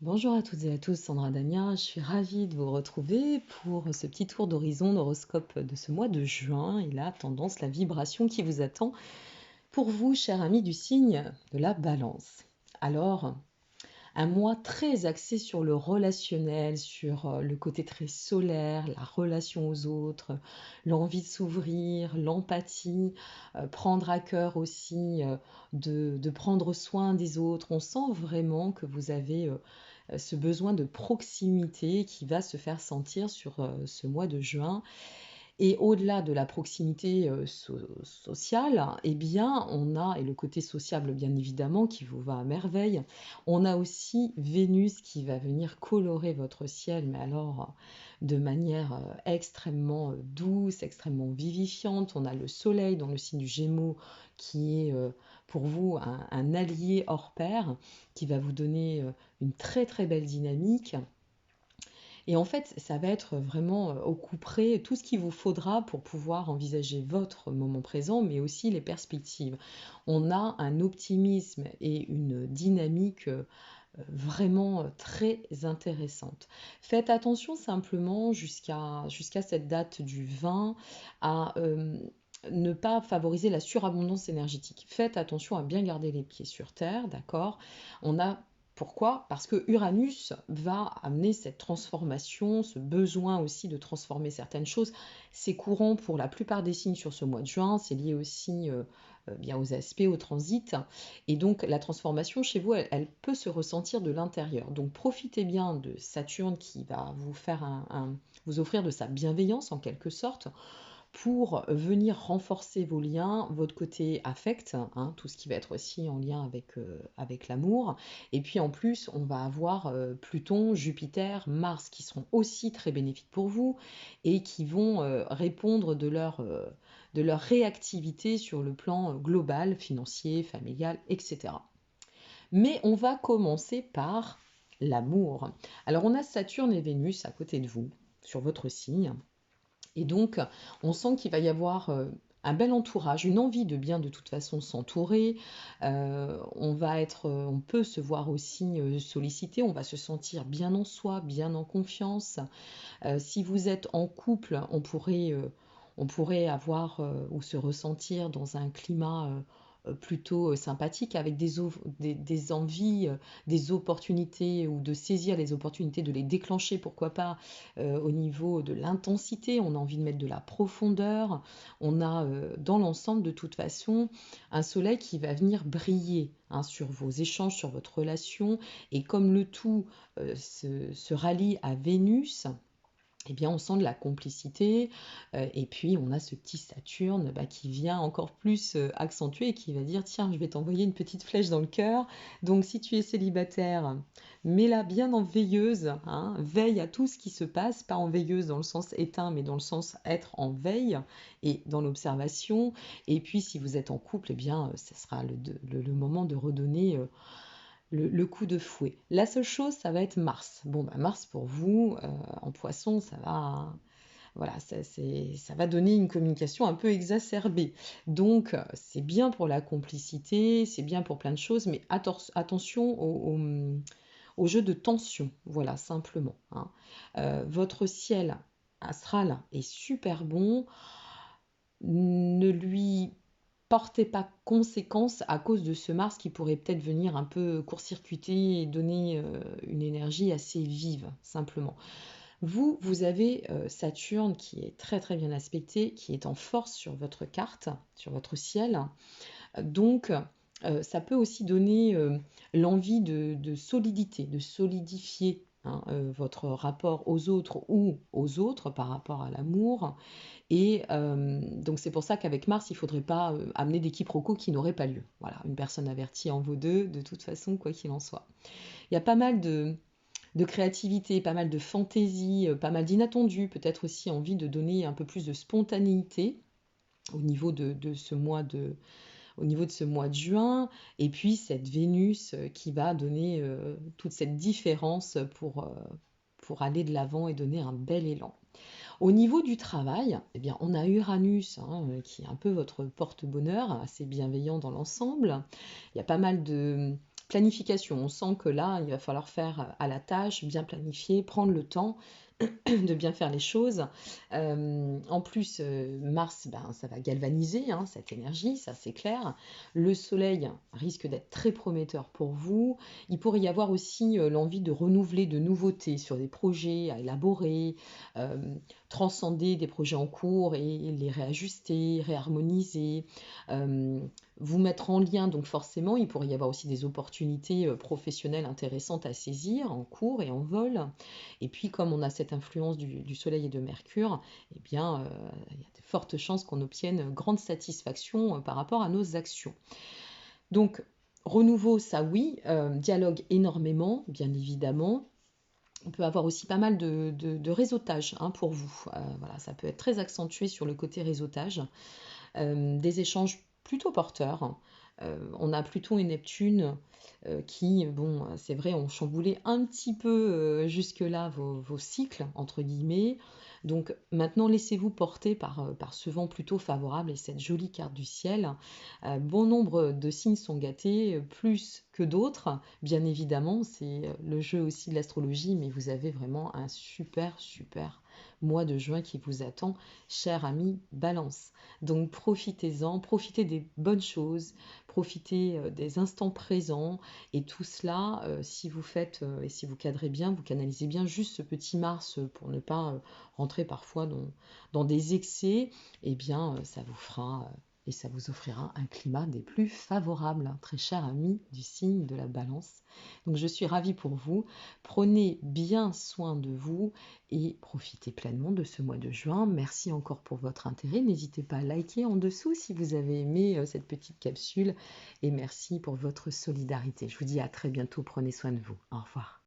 Bonjour à toutes et à tous, Sandra Dania, je suis ravie de vous retrouver pour ce petit tour d'horizon d'horoscope de ce mois de juin et la tendance, la vibration qui vous attend pour vous, chers amis du signe de la Balance. Alors, un mois très axé sur le relationnel, sur le côté très solaire, la relation aux autres, l'envie de s'ouvrir, l'empathie, prendre à cœur aussi de prendre soin des autres. On sent vraiment que vous avez ce besoin de proximité qui va se faire sentir sur ce mois de juin. Et au-delà de la proximité sociale, eh bien, on a, et le côté sociable bien évidemment qui vous va à merveille, on a aussi Vénus qui va venir colorer votre ciel, mais alors de manière extrêmement douce, extrêmement vivifiante. On a le Soleil dans le signe du Gémeaux qui est pour vous un allié hors pair, qui va vous donner une très très belle dynamique. Et en fait, ça va être vraiment au coup près tout ce qu'il vous faudra pour pouvoir envisager votre moment présent, mais aussi les perspectives. On a un optimisme et une dynamique vraiment très intéressante. Faites attention simplement jusqu'à cette date du 20 à ne pas favoriser la surabondance énergétique. Faites attention à bien garder les pieds sur terre, d'accord? On a Pourquoi? Parce que Uranus va amener cette transformation, ce besoin aussi de transformer certaines choses. C'est courant pour la plupart des signes sur ce mois de juin, c'est lié aussi bien aux aspects, au transit. Et donc la transformation chez vous, elle peut se ressentir de l'intérieur. Donc profitez bien de Saturne qui va vous faire vous offrir de sa bienveillance en quelque sorte pour venir renforcer vos liens, votre côté affect, hein, tout ce qui va être aussi en lien avec l'amour. Et puis en plus, on va avoir Pluton, Jupiter, Mars qui seront aussi très bénéfiques pour vous et qui vont répondre de leur réactivité sur le plan global, financier, familial, etc. Mais on va commencer par l'amour. Alors on a Saturne et Vénus à côté de vous, sur votre signe. Et donc, on sent qu'il va y avoir un bel entourage, une envie de bien de toute façon s'entourer. On peut se voir aussi sollicité, on va se sentir bien en soi, bien en confiance. Si vous êtes en couple, on pourrait avoir ou se ressentir dans un climat plutôt sympathique avec des envies, des opportunités ou de saisir les opportunités, de les déclencher, pourquoi pas, au niveau de l'intensité. On a envie de mettre de la profondeur. On a dans l'ensemble de toute façon un soleil qui va venir briller, hein, sur vos échanges, sur votre relation. Et comme le tout se rallie à Vénus, eh bien, on sent de la complicité, et puis on a ce petit Saturne qui vient encore plus accentuer et qui va dire, tiens, je vais t'envoyer une petite flèche dans le cœur. Donc, si tu es célibataire, mets-la bien en veilleuse, hein, veille à tout ce qui se passe, pas en veilleuse dans le sens éteint, mais dans le sens être en veille et dans l'observation. Et puis, si vous êtes en couple, eh bien, ce sera le moment de redonner le coup de fouet. La seule chose, ça va être Mars. Bon, bah Mars pour vous, en poisson, ça va, voilà, ça va donner une communication un peu exacerbée. Donc, c'est bien pour la complicité, c'est bien pour plein de choses, mais attention au jeu de tension, voilà, simplement, hein. Votre ciel astral est super bon, ne lui portez pas conséquence à cause de ce Mars qui pourrait peut-être venir un peu court-circuiter et donner une énergie assez vive, simplement. Vous avez Saturne qui est très très bien aspecté, qui est en force sur votre carte, sur votre ciel. Donc, ça peut aussi donner l'envie de solidité, de solidifier, hein, votre rapport aux autres ou aux autres par rapport à l'amour. Et donc c'est pour ça qu'avec Mars, il ne faudrait pas amener des quiproquos qui n'auraient pas lieu. Voilà, une personne avertie en vaut deux, de toute façon, quoi qu'il en soit. Il y a pas mal de créativité, pas mal de fantaisie, pas mal d'inattendus, peut-être aussi envie de donner un peu plus de spontanéité au niveau de ce mois au niveau de ce mois de juin, et puis cette Vénus qui va donner toute cette différence pour aller de l'avant et donner un bel élan. Au niveau du travail, eh bien, on a Uranus, hein, qui est un peu votre porte-bonheur, assez bienveillant dans l'ensemble. Il y a pas mal planification. On sent que là, il va falloir faire à la tâche, bien planifier, prendre le temps de bien faire les choses. En plus, Mars, ben, ça va galvaniser hein, cette énergie, ça c'est clair. Le Soleil risque d'être très prometteur pour vous. Il pourrait y avoir aussi l'envie de renouveler de nouveautés sur des projets à élaborer, euh, transcender des projets en cours et les réajuster, réharmoniser. euh, Vous mettre en lien, donc forcément, il pourrait y avoir aussi des opportunités professionnelles intéressantes à saisir en cours et en vol. Et puis, comme on a cette influence du Soleil et de Mercure, eh bien, il y a de fortes chances qu'on obtienne grande satisfaction par rapport à nos actions. Donc, renouveau, ça oui, dialogue énormément, bien évidemment. On peut avoir aussi pas mal de réseautage hein, pour vous. Voilà, ça peut être très accentué sur le côté réseautage. Des échanges plutôt porteurs. On a Pluton et Neptune qui, bon, c'est vrai, ont chamboulé un petit peu jusque-là vos cycles, entre guillemets. Donc maintenant, laissez-vous porter par ce vent plutôt favorable et cette jolie carte du ciel. Bon nombre de signes sont gâtés, plus que d'autres, bien évidemment, c'est le jeu aussi de l'astrologie, mais vous avez vraiment un super, super mois de juin qui vous attend, cher ami Balance. Donc profitez-en, profitez des bonnes choses, profitez des instants présents et tout cela, si vous faites et si vous cadrez bien, vous canalisez bien juste ce petit Mars pour ne pas rentrer parfois dans des excès, eh bien ça vous fera et ça vous offrira un climat des plus favorables, hein, très cher ami du signe de la Balance. Donc je suis ravie pour vous. Prenez bien soin de vous et profitez pleinement de ce mois de juin. Merci encore pour votre intérêt. N'hésitez pas à liker en dessous si vous avez aimé cette petite capsule et merci pour votre solidarité. Je vous dis à très bientôt. Prenez soin de vous. Au revoir.